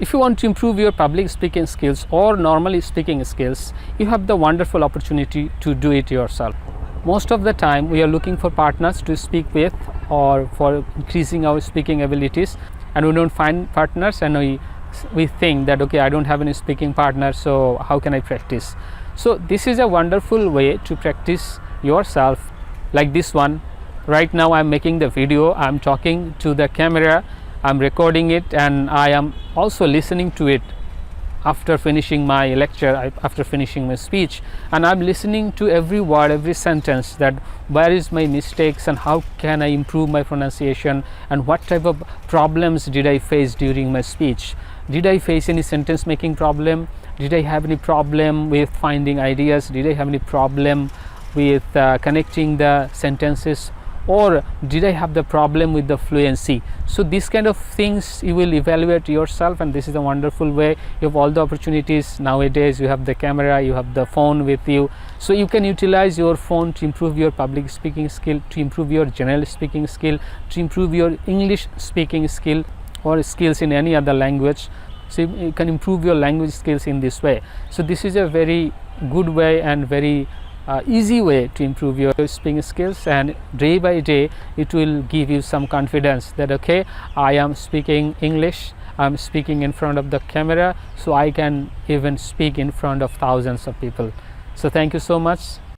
If you want to improve your public speaking skills or normally speaking skills, you have the wonderful opportunity to do it yourself. Most of the time we are looking for partners to speak with or for increasing our speaking abilities, and we don't find partners, and we think that okay, I don't have any speaking partner, so how can I practice? So this is a wonderful way to practice yourself, like this one. Right now I'm making the video, I'm talking to the camera, I'm recording it, and I am also listening to it after finishing my lecture, after finishing my speech, and I'm listening to every word, every sentence, that where is my mistakes and how can I improve my pronunciation, and what type of problems did I face during my speech. Did I face any sentence making problem? Did I have any problem with finding ideas? Did I have any problem with connecting the sentences, or did I have the problem with the fluency? So these kind of things you will evaluate yourself, and this is a wonderful way. You have all the opportunities nowadays. You have the camera, you have the phone with you, so you can utilize your phone to improve your public speaking skill, to improve your general speaking skill, to improve your English speaking skill or skills in any other language. So you can improve your language skills in this way. So this is a very good way and very easy way to improve your speaking skills, and day by day it will give you some confidence that okay, I am speaking English, I'm speaking in front of the camera, so I can even speak in front of thousands of people. So thank you so much.